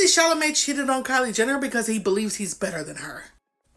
Timothee Chalamet cheated on Kylie Jenner because he believes he's better than her.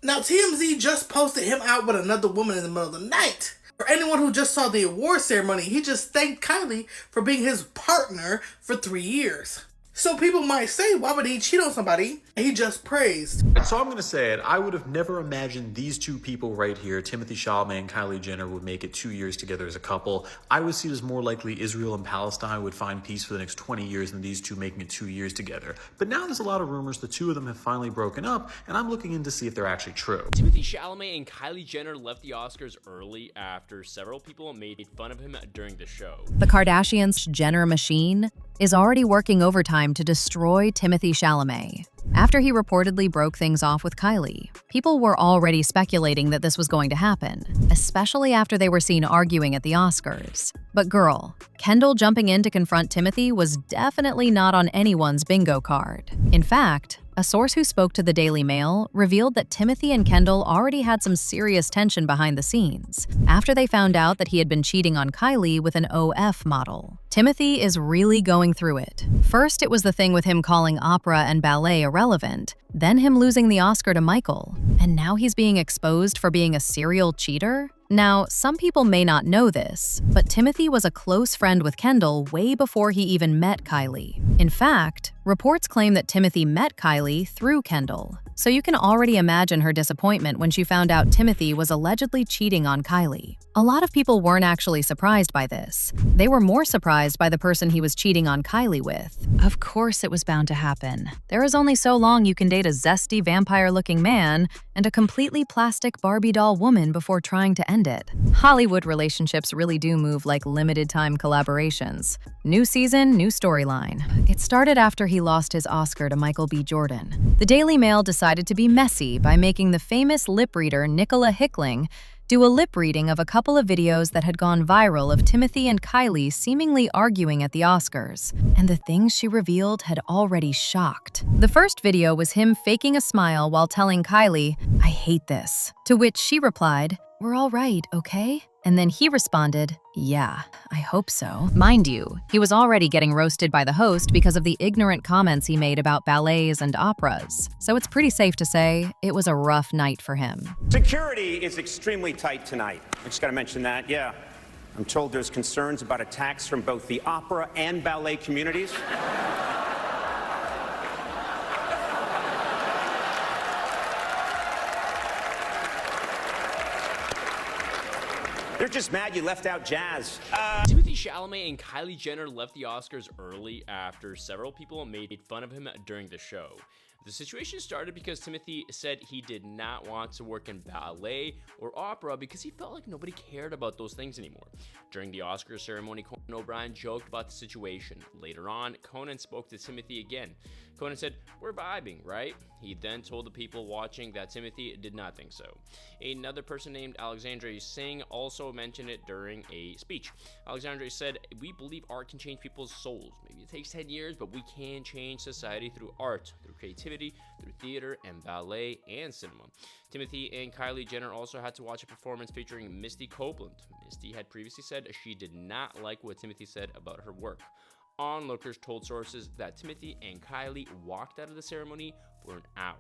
Now, TMZ just posted him out with another woman in the middle of the night. For anyone who just saw the award ceremony, he just thanked Kylie for being his partner for 3 years. So people might say, why would he cheat on somebody? And he just praised. And so I'm going to say it, I would have never imagined these two people right here, Timothee Chalamet and Kylie Jenner, would make it 2 years together as a couple. I would see it as more likely Israel and Palestine would find peace for the next 20 years than these two making it 2 years together. But now there's a lot of rumors the two of them have finally broken up, and I'm looking in to see if they're actually true. Timothee Chalamet and Kylie Jenner left the Oscars early after several people made fun of him during the show. The Kardashians' Jenner machine is already working overtime to destroy Timothee Chalamet. After he reportedly broke things off with Kylie, people were already speculating that this was going to happen, especially after they were seen arguing at the Oscars. But girl, Kendall jumping in to confront Timothee was definitely not on anyone's bingo card. In fact, a source who spoke to the Daily Mail revealed that Timothee and Kendall already had some serious tension behind the scenes after they found out that he had been cheating on Kylie with an OF model. Timothee is really going through it. First, it was the thing with him calling opera and ballet irrelevant, then him losing the Oscar to Michael, and now he's being exposed for being a serial cheater? Now, some people may not know this, but Timothee was a close friend with Kendall way before he even met Kylie. In fact, reports claim that Timothee met Kylie through Kendall. So you can already imagine her disappointment when she found out Timothee was allegedly cheating on Kylie. A lot of people weren't actually surprised by this. They were more surprised by the person he was cheating on Kylie with. Of course it was bound to happen. There is only so long you can date a zesty vampire-looking man and a completely plastic Barbie doll woman before trying to end it. Hollywood relationships really do move like limited-time collaborations. New season, new storyline. It started after he lost his Oscar to Michael B. Jordan. The Daily Mail decided to be messy by making the famous lip reader Nicola Hickling do a lip reading of a couple of videos that had gone viral of Timothee and Kylie seemingly arguing at the Oscars, and the things she revealed had already shocked. The first video was him faking a smile while telling Kylie, "I hate this," to which she replied, "We're all right, okay?" And then he responded, "Yeah, I hope so." Mind you, he was already getting roasted by the host because of the ignorant comments he made about ballets and operas. So it's pretty safe to say it was a rough night for him. Security is extremely tight tonight. I just gotta mention that, yeah. I'm told there's concerns about attacks from both the opera and ballet communities. They're just mad you left out jazz. Timothee Chalamet and Kylie Jenner left the Oscars early after several people made fun of him during the show. The situation started because Timothee said he did not want to work in ballet or opera because he felt like nobody cared about those things anymore. During the Oscar ceremony, Conan O'Brien joked about the situation. Later on, Conan spoke to Timothee again. Conan said, "We're vibing, right?" He then told the people watching that Timothee did not think so. Another person named Alexandre Singh also mentioned it during a speech. Alexandre said, "We believe art can change people's souls. Maybe it takes 10 years, but we can change society through art, through creativity, through theater and ballet and cinema." Timothee and Kylie Jenner also had to watch a performance featuring Misty Copeland. Misty had previously said she did not like what Timothee said about her work. Onlookers told sources that Timothee and Kylie walked out of the ceremony for an hour.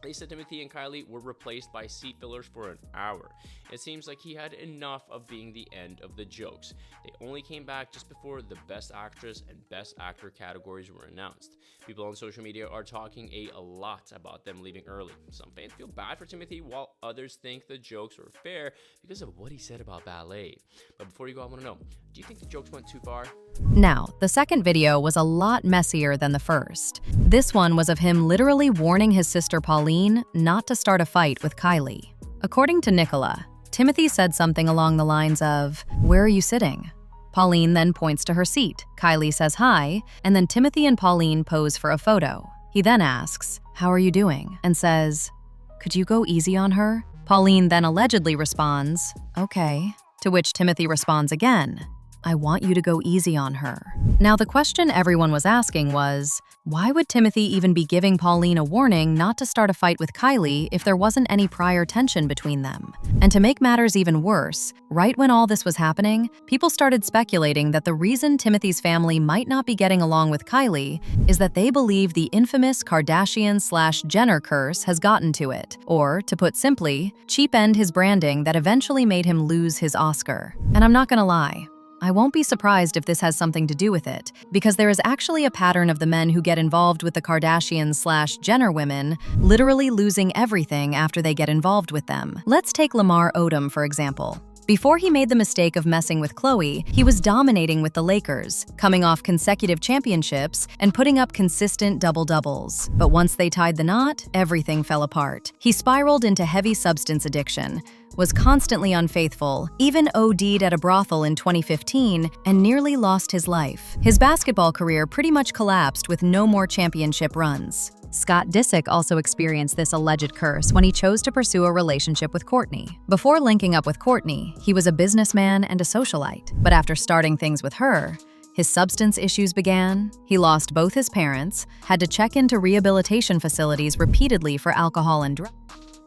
They said Timothee and Kylie were replaced by seat fillers for an hour. It seems like he had enough of being the end of the jokes. They only came back just before the Best Actress and Best Actor categories were announced. People on social media are talking a lot about them leaving early. Some fans feel bad for Timothee, while others think the jokes were fair because of what he said about ballet. But before you go, I want to know, do you think the jokes went too far? Now, the second video was a lot messier than the first. This one was of him literally warning his sister Pauline not to start a fight with Kylie. According to Nicola, Timothee said something along the lines of, "Where are you sitting?" Pauline then points to her seat. Kylie says hi, and then Timothee and Pauline pose for a photo. He then asks, "How are you doing?" and says, "Could you go easy on her?" Pauline then allegedly responds, "Okay," to which Timothee responds again, I want you to go easy on her. Now, the question everyone was asking was, why would Timothy even be giving Pauline a warning not to start a fight with Kylie if there wasn't any prior tension between them? And to make matters even worse, right when all this was happening, people started speculating that the reason Timothy's family might not be getting along with Kylie is that they believe the infamous Kardashian/Jenner curse has gotten to it, or, to put simply, cheap-end his branding that eventually made him lose his Oscar. And I'm not gonna lie, I won't be surprised if this has something to do with it, because there is actually a pattern of the men who get involved with the Kardashian/Jenner women literally losing everything after they get involved with them. Let's take Lamar Odom, for example. Before he made the mistake of messing with Khloe, he was dominating with the Lakers, coming off consecutive championships and putting up consistent double-doubles. But once they tied the knot, everything fell apart. He spiraled into heavy substance addiction, was constantly unfaithful, even OD'd at a brothel in 2015, and nearly lost his life. His basketball career pretty much collapsed with no more championship runs. Scott Disick also experienced this alleged curse when he chose to pursue a relationship with Kourtney. Before linking up with Kourtney, he was a businessman and a socialite. But after starting things with her, his substance issues began, he lost both his parents, had to check into rehabilitation facilities repeatedly for alcohol and drugs,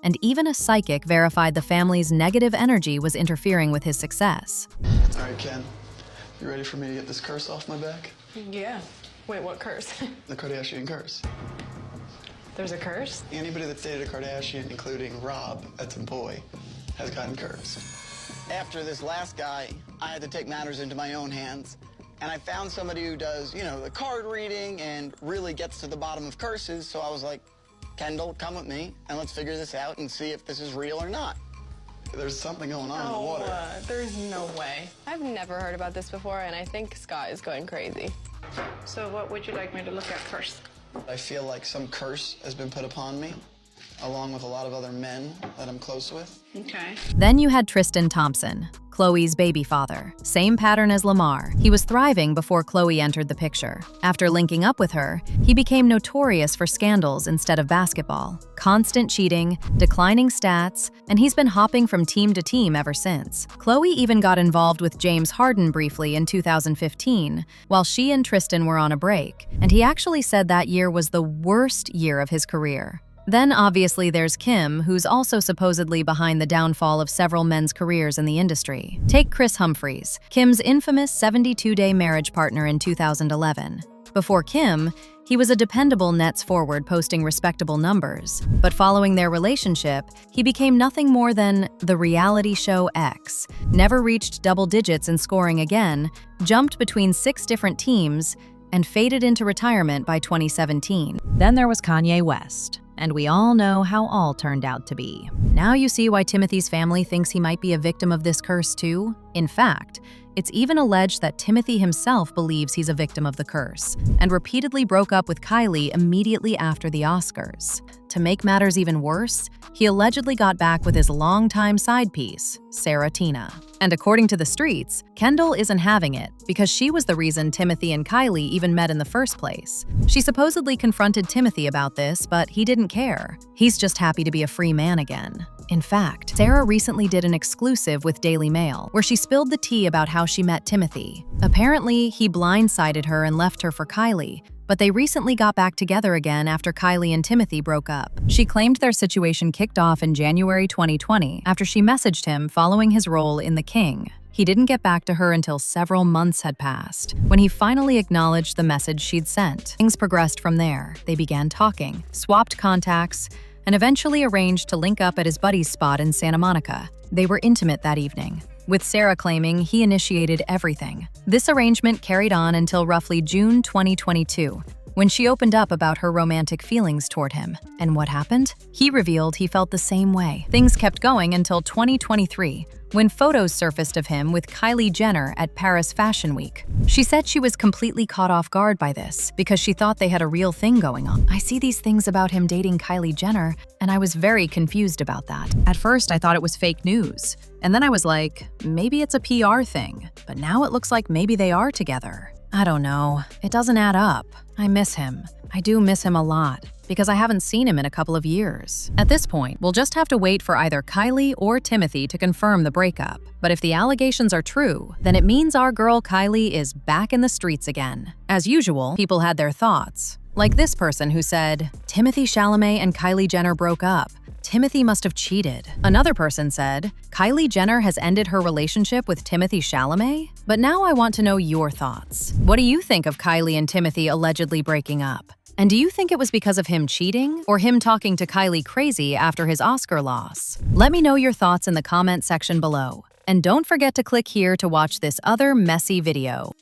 and even a psychic verified the family's negative energy was interfering with his success. All right, Ken, you ready for me to get this curse off my back? Yeah. Wait, what curse? The Kardashian curse. There's a curse? Anybody that's dated a Kardashian, including Rob, that's a boy, has gotten cursed. After this last guy, I had to take matters into my own hands, and I found somebody who does, the card reading and really gets to the bottom of curses, so I was like, Kendall, come with me, and let's figure this out and see if this is real or not. There's something going on in the water. There's no way. I've never heard about this before, and I think Scott is going crazy. So what would you like me to look at first? I feel like some curse has been put upon me, along with a lot of other men that I'm close with. Okay. Then you had Tristan Thompson, Khloe's baby father. Same pattern as Lamar. He was thriving before Khloe entered the picture. After linking up with her, he became notorious for scandals instead of basketball. Constant cheating, declining stats, and he's been hopping from team to team ever since. Khloe even got involved with James Harden briefly in 2015, while she and Tristan were on a break, and he actually said that year was the worst year of his career. Then obviously there's Kim, who's also supposedly behind the downfall of several men's careers in the industry. Take Kris Humphries, Kim's infamous 72-day marriage partner in 2011. Before Kim, he was a dependable Nets forward posting respectable numbers. But following their relationship, he became nothing more than the reality show X, never reached double digits in scoring again, jumped between 6 different teams, and faded into retirement by 2017. Then there was Kanye West. And we all know how all turned out to be. Now you see why Timothy's family thinks he might be a victim of this curse too. In fact, it's even alleged that Timothy himself believes he's a victim of the curse, and repeatedly broke up with Kylie immediately after the Oscars. To make matters even worse, he allegedly got back with his longtime side piece, Sarah Tina. And according to the streets, Kendall isn't having it because she was the reason Timothy and Kylie even met in the first place. She supposedly confronted Timothy about this, but he didn't care. He's just happy to be a free man again. In fact, Sarah recently did an exclusive with Daily Mail where she spilled the tea about how she met Timothy. Apparently, he blindsided her and left her for Kylie, but they recently got back together again after Kylie and Timothy broke up. She claimed their situation kicked off in January 2020 after she messaged him following his role in The King. He didn't get back to her until several months had passed. When he finally acknowledged the message she'd sent, things progressed from there. They began talking, swapped contacts, and eventually arranged to link up at his buddy's spot in Santa Monica. They were intimate that evening, with Sarah claiming he initiated everything. This arrangement carried on until roughly June 2022, when she opened up about her romantic feelings toward him. And what happened? He revealed he felt the same way. Things kept going until 2023, when photos surfaced of him with Kylie Jenner at Paris Fashion Week. She said she was completely caught off guard by this because she thought they had a real thing going on. I see these things about him dating Kylie Jenner, and I was very confused about that. At first, I thought it was fake news. And then I was like, maybe it's a PR thing. But now it looks like maybe they are together. I don't know. It doesn't add up. I miss him. I do miss him a lot, because I haven't seen him in a couple of years. At this point, we'll just have to wait for either Kylie or Timothee to confirm the breakup. But if the allegations are true, then it means our girl Kylie is back in the streets again. As usual, people had their thoughts. Like this person who said, Timothee Chalamet and Kylie Jenner broke up. Timothee must have cheated. Another person said, Kylie Jenner has ended her relationship with Timothee Chalamet? But now I want to know your thoughts. What do you think of Kylie and Timothee allegedly breaking up? And do you think it was because of him cheating or him talking to Kylie crazy after his Oscar loss? Let me know your thoughts in the comment section below. And don't forget to click here to watch this other messy video.